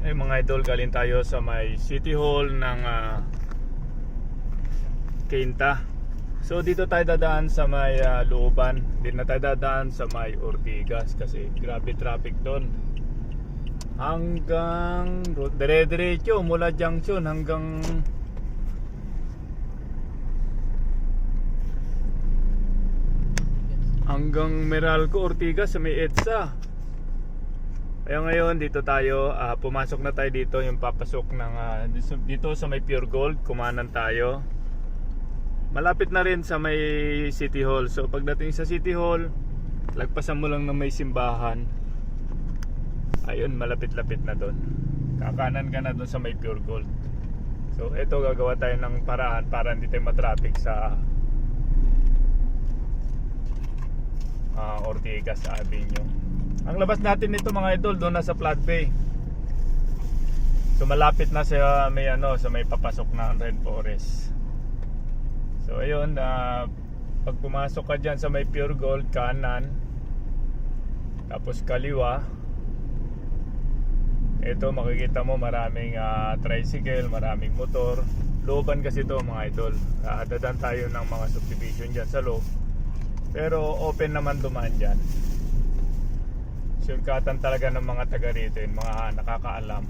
Mga idol, galing tayo sa may City Hall ng Cainta. So dito tayo dadaan sa may Looban. Hindi na tayo dadaan sa may Ortigas kasi grabe traffic doon. Hanggang dire-diretso mula junction hanggang Meralco, Ortigas sa may EDSA. Kaya ngayon dito tayo, pumasok na tayo dito, yung papasok ng dito sa may Pure Gold, kumanan tayo. Malapit na rin sa may City Hall. So pagdating sa City Hall, lagpasan mo lang na may simbahan. Ayun, malapit-lapit na doon. Kakanan ka na doon sa may Pure Gold. So ito, gagawa tayo ng paraan para hindi tayo matraffic sa Ortigas Avenue. Ang labas natin nito mga idol, doon na sa Flood Bay. So malapit na sa may sa may papasok na Rainforest. So ayun, pag pumasok ka dyan sa may Pure Gold, kanan, tapos kaliwa, ito makikita mo maraming tricycle, maraming motor. Looban kasi ito mga idol. Dadaan tayo ng mga subdivision dyan sa loob, pero open naman dumaan dyan. Shortcutan talaga ng mga taga rito, yung mga nakakaalam.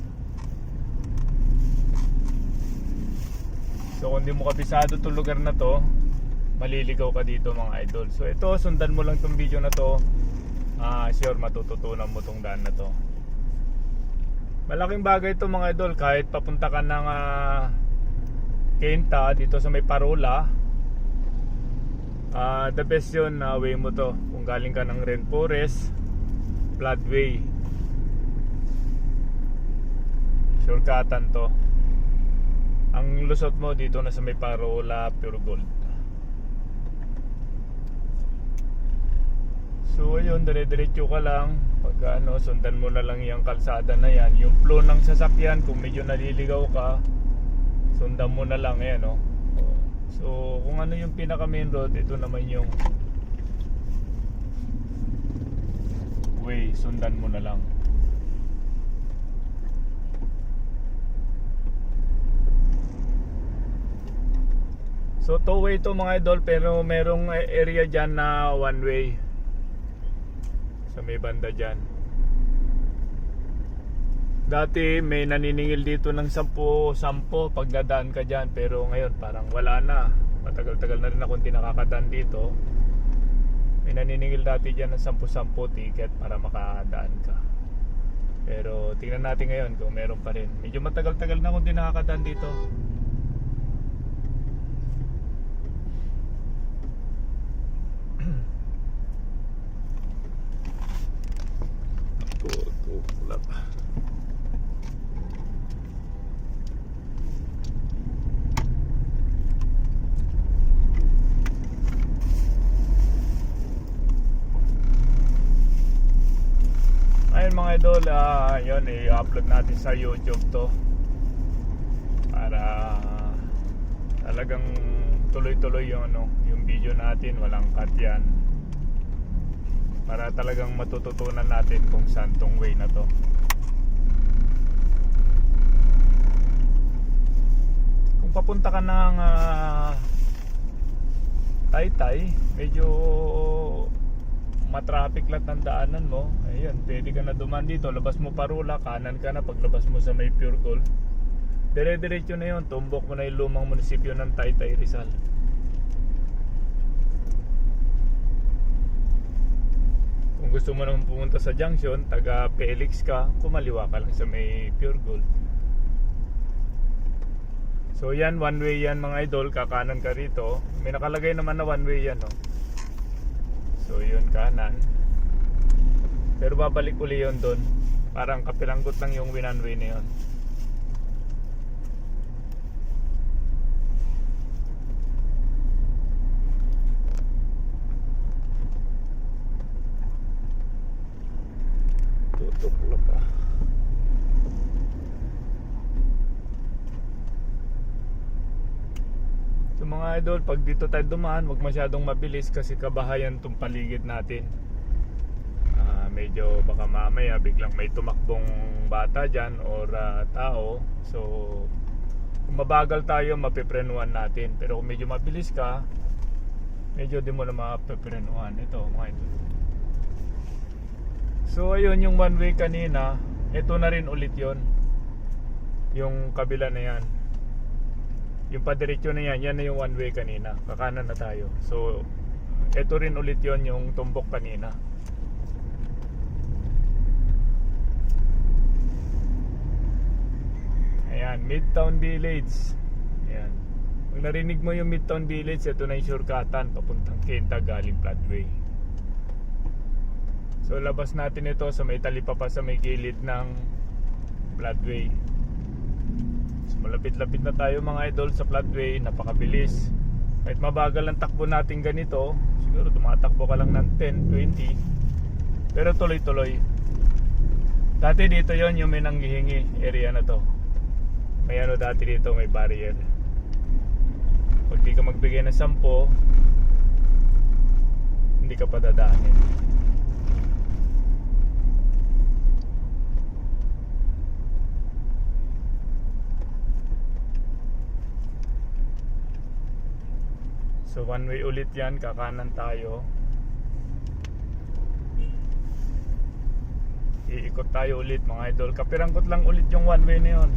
So kung di mo kabisado itong lugar na to, maliligaw ka dito mga idol. So ito, sundan mo lang itong video na to, sure matututunan mo itong daan na to. Malaking bagay ito mga idol, kahit papunta ka ng Cainta dito sa may Parola, the best yun, way mo to kung galing ka ng Rainforest, Floodway. Shortcutan to. Ang lusot mo dito na sa may Parola, Pure Gold. So ayun, dire-diretso ka lang. Pag sundan mo na lang yung kalsada na yan. Yung flow ng sasakyan, kung medyo naliligaw ka, sundan mo na lang yan, no? So kung ano yung pinaka main road, ito naman yung way, sundan mo na lang. So two way to mga idol, pero merong area dyan na one way sa may banda dyan. Dati may naniningil dito ng 10 pagdadaan ka dyan, pero ngayon parang wala na. Matagal-tagal na rin ako hindi nakakadaan dito. May naniningil dati dyan ng 10 ticket para makadaan ka. Pero tingnan natin ngayon kung meron pa rin. Medyo matagal-tagal na akong hindi nakakadaan dito. Ayun mga idol, yun, i-upload natin sa YouTube to para talagang tuloy-tuloy yung video natin, walang cut yan, para talagang matututunan natin kung saan tong way na to. Kung papunta ka ng Taytay, medyo matraffic lang ang daanan mo. Ayun, pwede ka na dumaan dito. Labas mo Parola, kanan ka na. Paglabas mo sa may Pure Gold, dire-diretso na yun. Tumbok mo na yung lumang munisipyo ng Taytay, Rizal. Kung gusto mo naman pumunta sa junction, taga Felix ka, kumaliwa ka lang sa may Pure Gold. So yan, one way yan mga idol. Kakanan ka rito. May nakalagay naman na one way yan, no? So yun, kanan. Pero babalik uli yun doon. Parang kapiranggot lang yung one-way na yun. Tutok lang pa. So mga idol, pag dito tayo dumaan, huwag masyadong mabilis kasi kabahayan tong paligid natin. medyo baka mamaya biglang may tumakbong bata dyan or tao. So kung mabagal tayo, mapiprenuhan natin. Pero kung medyo mabilis ka, medyo di mo na mapiprenuhan. Ito mga ito. So ayun, yung one way kanina, ito na rin ulit yon. Yung kabila na yan, yung padiretso na yan, yan na yung one way kanina. Kakanan na tayo. So ito rin ulit yon, yung tumbok kanina. Ayan, Midtown Village. Ayan. Pag narinig mo yung Midtown Village, ito na yung shortcutan papuntang Quinta galing Floodway. So labas natin ito sa may talipapa sa may gilid ng Floodway. So malapit-lapit na tayo mga idol sa Floodway. Napakabilis. Kahit mabagal ang takbo natin ganito, siguro tumatakbo ka lang ng 10, 20, pero tuloy-tuloy. Dati dito yon yung may nanghihingi area na to. May ano dati dito, may barrier. Pag di ka magbigay ng 10, hindi ka padadaanin. So one way ulit yan, kakanan tayo. Iikot tayo ulit mga idol. Kapirangkot lang ulit yung one way na yun.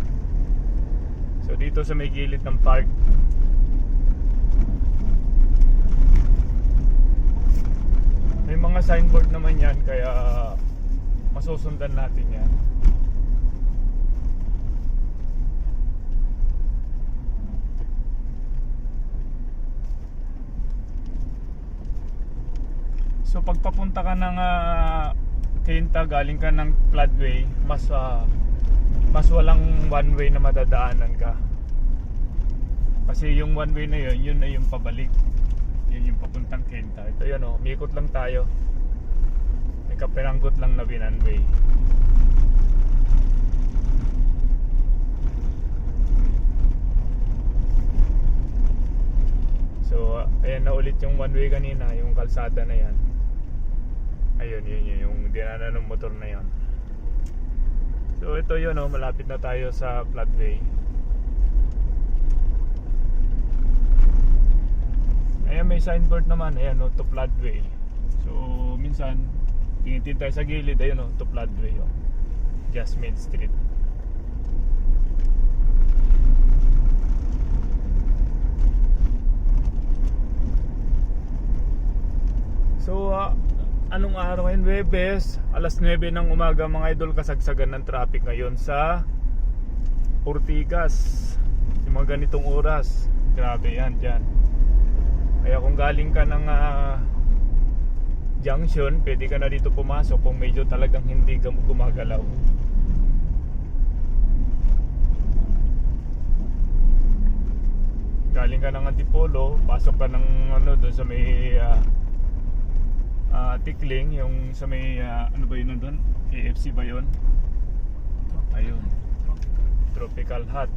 So dito sa may gilid ng park. May mga signboard naman yan, kaya masusundan natin yan. So pag papunta ka ng Quinta, galing ka ng Floodway, mas walang one way na madadaanan ka. Kasi yung one way na yun na yung pabalik. Yun yung papuntang Quinta. Ito yun oh, umikot lang tayo. May kapiranggot lang na one way. So ayan na ulit yung one way kanina, yung kalsada na yan. Ayun, yun yung dinaanan ng motor na yon. So ito yun oh, malapit na tayo sa Floodway. Ayan, may signboard naman, ayan oh, to Floodway. So minsan tingin tayo sa gilid, ayun oh, to Floodway oh. Jasmine Street. So anong araw ngayon? Webes, alas 9 ng umaga mga idol, kasagsagan ng traffic ngayon sa Ortigas. Yung mga ganitong oras, grabe yan dyan. Kaya kung galing ka ng junction, pwede ka na dito pumasok kung medyo talagang hindi ka gumagalaw. Galing ka ng Antipolo, pasok ka ng doon sa may Tikling, yung sa may ano ba yun doon? KFC ba yun? Ayun, Tropical Hut.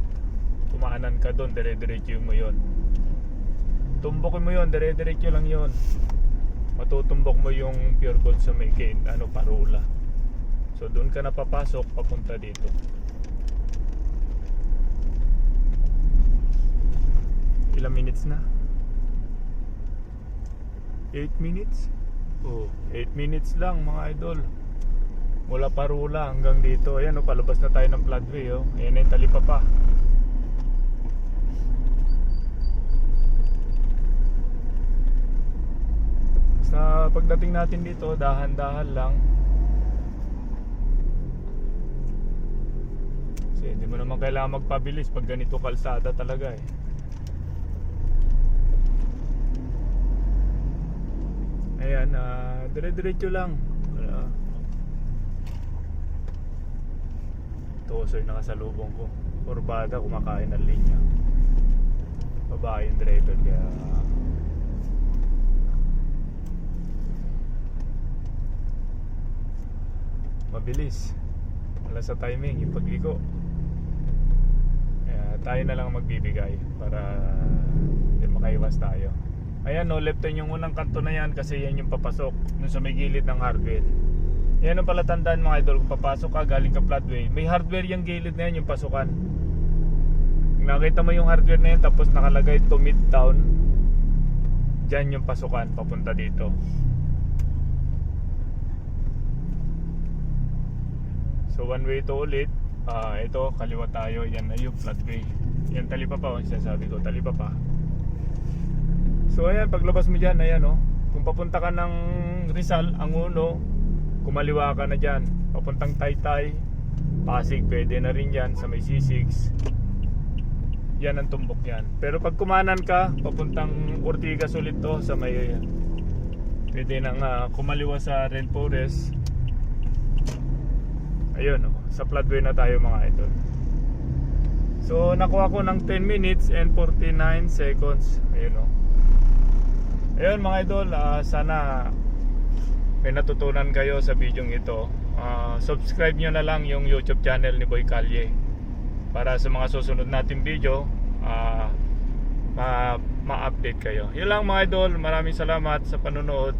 Kumahanan ka doon, dire-diretso mo yun. Tumbokin mo yun, dire-diretso lang yun. Matutumbok mo yung Pure Gold sa may Parula. So doon ka na papasok papunta dito. Ilang minutes na? 8 minutes? Oh, 8 minutes lang mga idol. Mula Parula hanggang dito. Ayan oh, palabas na tayo ng Floodway oh. Ayan na yung talipapa. Sa pagdating natin dito, dahan-dahan lang. Kasi hindi mo naman kailangan magpabilis pag ganito kalsada talaga eh. Ayan, dire-diretso lang. Tosoy nakasalubong ko. Kurbada, kumakain ng linya. Babae yung driver, kaya mabilis. Wala sa timing yung pagliko. Kaya tayo na lang magbibigay para hindi makaiwas tayo. Ayan no, left turn yung unang kanto na yan kasi yan yung papasok dun sa may gilid ng hardware. Yan ang palatandaan mga idol, kung papasok ka galing ka flatway, may hardware yung gilid na yan, yung pasukan. Nakita mo yung hardware na yun, tapos nakalagay to Midtown, dyan yung pasukan papunta dito. So one way to ulit. Ito kaliwa tayo, yan na yung flatway. Yan talipapa, ang sinasabi ko, talipapa. So ayan, paglabas mo dyan, ayan kung papunta ka ng Rizal, Anguno, kumaliwa ka na dyan, papuntang Taytay, Pasig, pwede na rin dyan sa may C6. Yan ang tumbok yan. Pero pag kumanan ka, papuntang Ortigas ulit to, sa may pwede nang kumaliwa sa Renfores. Ayun sa floodway na tayo mga idol. So nakuha ko ng 10 minutes and 49 seconds. Ayun ayun mga idol, sana may natutunan kayo sa video ito. Subscribe nyo na lang yung YouTube channel ni Boy Calye para sa mga susunod nating video ma-update kayo. Yun lang mga idol, maraming salamat sa panonood.